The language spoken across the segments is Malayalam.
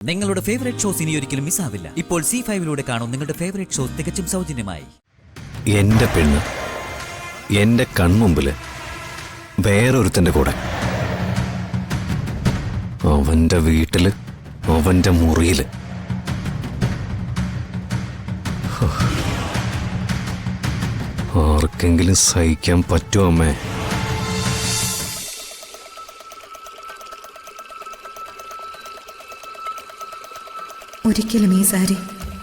നിങ്ങളുടെ ഫേവറേറ്റ് ഷോസ് ഇനി ഒരിക്കലും മിസ്സാവില്ല. ഇപ്പോൾ C5-ലൂടെ കാണും നിങ്ങളുടെ ഫേവറേറ്റ് ഷോസ് തികച്ചും സൗജന്യമായി. എന്റെ പെണ്ണ് എന്റെ കൺമുമ്പില് വേറൊരുത്തന്റെ കൂടെ, അവന്റെ വീട്ടില്, അവന്റെ മുറിയില്. ആർക്കെങ്കിലും സഹിക്കാൻ പറ്റുമോ അമ്മേ? ഒരിക്കലും ഈ സാരി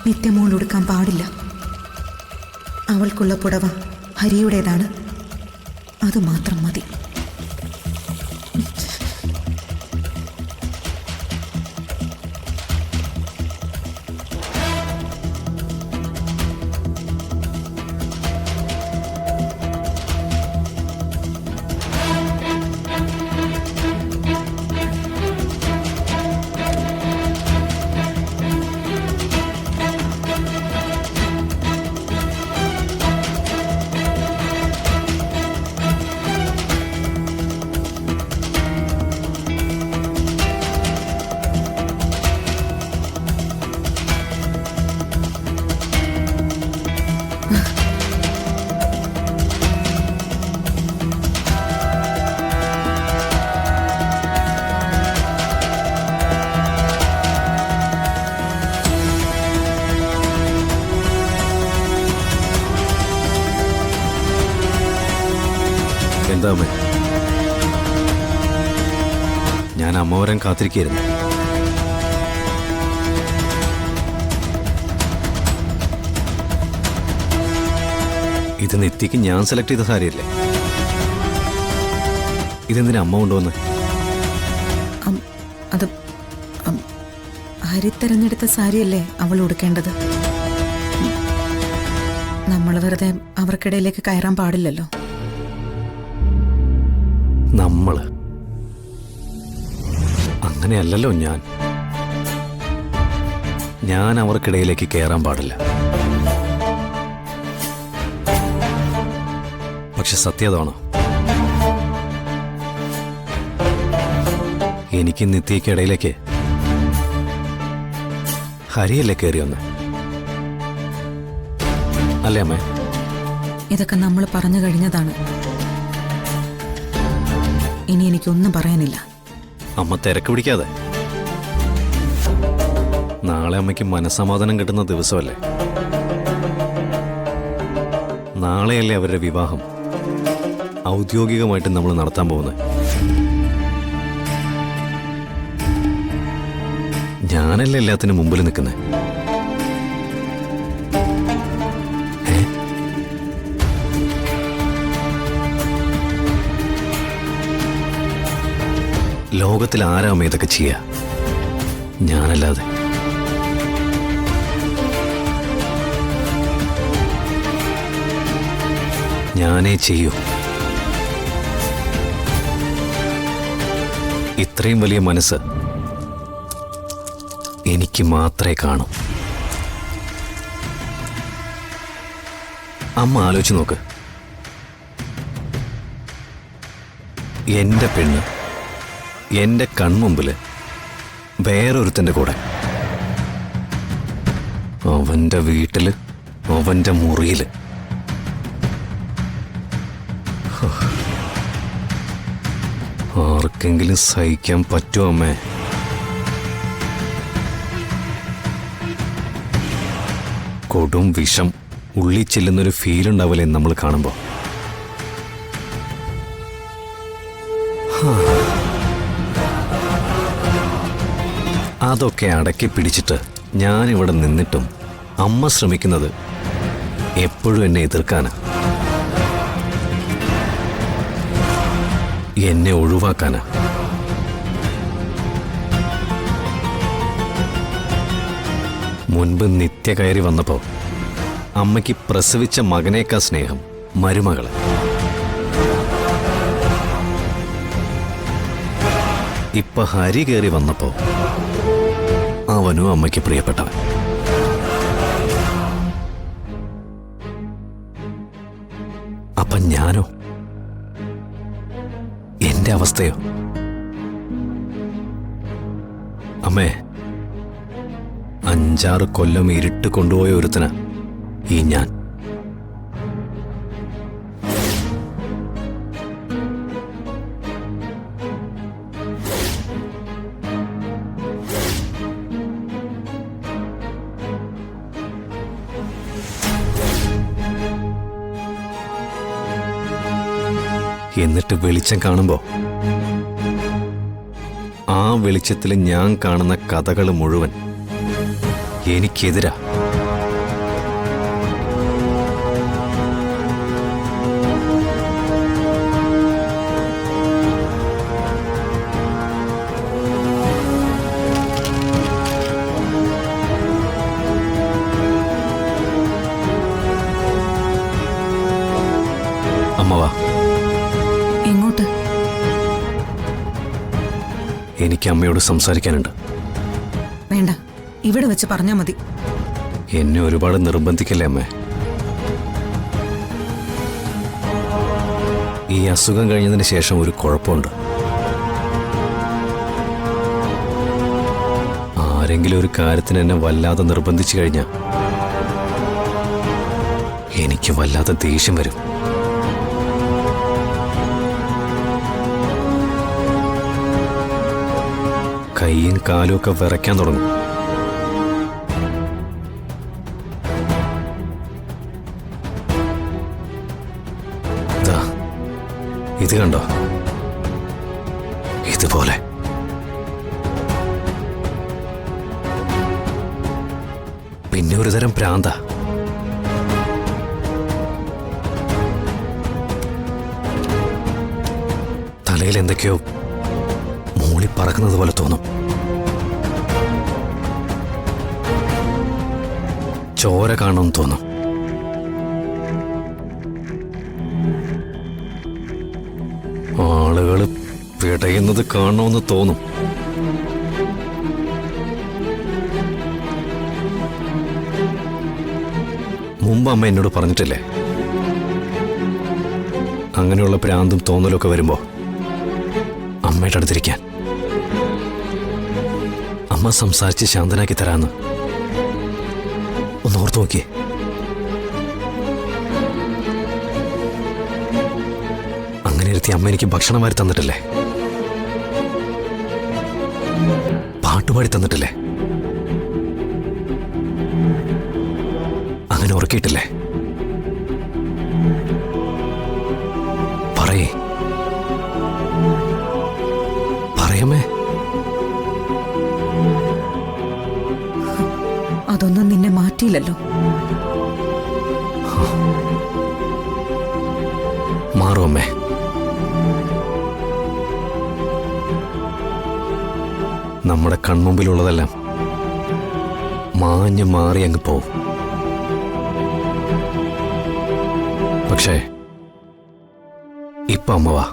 നിത്യമോൾ ഉടുക്കാൻ പാടില്ല. അവൾക്കുള്ള പുടവ ഹരിയുടേതാണ്, അതുമാത്രം മതി. എന്താ അമ്മേ? ഞാൻ അമ്മ വരാൻ കാത്തിരിക്കുകയായിരുന്നു. ഇത് നിത്യക്ക് ഞാൻ സെലക്ട് ചെയ്ത സാരിയല്ലേ? ഇതെന്തിനാ അമ്മ കൊണ്ടുവന്ന്? അത് ഹരി തെരഞ്ഞെടുത്ത സാരിയല്ലേ അവൾ ഉടുക്കേണ്ടത്. നമ്മൾ വെറുതെ അവർക്കിടയിലേക്ക് കയറാൻ പാടില്ലല്ലോ. നമ്മള് അങ്ങനെയല്ലല്ലോ. ഞാൻ അവർക്കിടയിലേക്ക് കയറാൻ പാടില്ല. പക്ഷെ സത്യതാണോ? എനിക്ക് നിത്യക്കിടയിലേക്ക് ഹരിയല്ലേ കയറി വന്ന്, അല്ലേ അമ്മേ? ഇതൊക്കെ നമ്മൾ പറഞ്ഞു കഴിഞ്ഞതാണ്. ഇനി എനിക്കൊന്നും പറയാനില്ല. അമ്മ തിരക്ക് പിടിക്കാതെ. നാളെ അമ്മയ്ക്ക് മനസ്സമാധാനം കിട്ടുന്ന ദിവസമല്ലേ? നാളെയല്ലേ അവരുടെ വിവാഹം ഔദ്യോഗികമായിട്ട് നമ്മൾ നടത്താൻ പോകുന്നത്. ഞാനല്ലേ എല്ലാത്തിനും മുമ്പിൽ നിൽക്കുന്നത്. ലോകത്തിൽ ആരാമ ഇതൊക്കെ ചെയ്യാ? ഞാനല്ലാതെ. ഞാനേ ചെയ്യൂ. ഇത്രയും വലിയ മനസ്സ് എനിക്ക് മാത്രമേ കാണൂ. അമ്മ ആലോചിച്ച് നോക്ക്. എന്റെ പെണ്ണ് എന്റെ കൺമുമ്പില് വേറൊരുത്തന്റെ കൂടെ, അവന്റെ വീട്ടില്, അവന്റെ മുറിയില്. ആർക്കെങ്കിലും സഹിക്കാൻ പറ്റുമോ അമ്മേ? കൊടും വിഷം ഉള്ളിൽ ചെല്ലുന്നൊരു ഫീലുണ്ടാവില്ലേ നമ്മൾ കാണുമ്പോ? അതൊക്കെ അടക്കി പിടിച്ചിട്ട് ഞാനിവിടെ നിന്നിട്ടും അമ്മ ശ്രമിക്കുന്നത് എപ്പോഴും എന്നെ എതിർക്കാനാ, എന്നെ ഒഴിവാക്കാനാ. മുൻപ് നിത്യ കയറി വന്നപ്പോ അമ്മയ്ക്ക് പ്രസവിച്ച മകനേക്കാ സ്നേഹം മരുമകളെ. ഇപ്പൊ ഹരി കയറി വന്നപ്പോ അവനും അമ്മയ്ക്ക് പ്രിയപ്പെട്ടവൻ. അപ്പൊ ഞാനോ? എന്റെ അവസ്ഥയോ? അമ്മേ, 5-6 കൊല്ലം ഇരുട്ട് കൊണ്ടുപോയ ഒരുത്തന് ഈ ഞാൻ. എന്നിട്ട് വെളിച്ചം കാണുമ്പോ ആ വെളിച്ചത്തിൽ ഞാൻ കാണുന്ന കഥകൾ മുഴുവൻ എനിക്കെതിരാ. അമ്മവാ, എങ്ങോട്ട്? എനിക്ക് അമ്മയോട് സംസാരിക്കാനുണ്ട്. വേണ്ട, ഇവിടെ വെച്ച് പറഞ്ഞാ മതി. എന്നെ ഒരുപാട് നിർബന്ധിക്കല്ലേ അമ്മേ. ഈ അസുഖം കഴിഞ്ഞതിന് ശേഷം ഒരു കുഴപ്പമുണ്ട്. ആരെങ്കിലും ഒരു കാര്യത്തിന് എന്നെ വല്ലാതെ നിർബന്ധിച്ചു കഴിഞ്ഞാൽ എനിക്ക് വല്ലാതെ ദേഷ്യം വരും. കൈയും കാലും ഒക്കെ വിറയ്ക്കാൻ തുടങ്ങും. ഇത് കണ്ടോ? ഇതുപോലെ. പിന്നെ ഒരു തരം ഭ്രാന്ത. തലയിൽ എന്തൊക്കെയോ മൂളി പറക്കുന്നത് പോലെ തോന്നും. ചോര കാണുമെന്ന് തോന്നും. ആളുകൾ പിടയുന്നത് കാണണമെന്ന് തോന്നും. മുമ്പ് അമ്മ എന്നോട് പറഞ്ഞിട്ടില്ലേ, അങ്ങനെയുള്ള ഭ്രാന്തും തോന്നലൊക്കെ വരുമ്പോ അമ്മയുടെ അടുത്തിരിക്കാൻ. അമ്മ സംസാരിച്ച് ശാന്തനാക്കി തരാന്ന്. ഒന്ന് ഓർത്തു നോക്കിയേ. അങ്ങനെ ഇരുത്തി അമ്മ എനിക്ക് ഭക്ഷണം വാരി തന്നിട്ടില്ലേ, പാട്ടുപാടി തന്നിട്ടില്ലേ, അങ്ങനെ ഉറക്കിയിട്ടില്ലേ? പറയേ, പറയമ്മേ. അതൊന്നും നിന്നെ മാറ്റിയില്ലല്ലോ. മാറും അമ്മേ. നമ്മുടെ കൺമുമ്പിലുള്ളതെല്ലാം മാഞ്ഞു മാറി അങ്ങ് പോവും. പക്ഷേ ഇപ്പൊ അമ്മ വാ.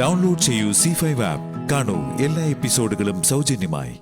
ഡൗൺലോഡ് ചെയ്യൂ C5 ആപ്പ്. കാണൂ എല്ലാ എപ്പിസോഡുകളും സൗജന്യമായി.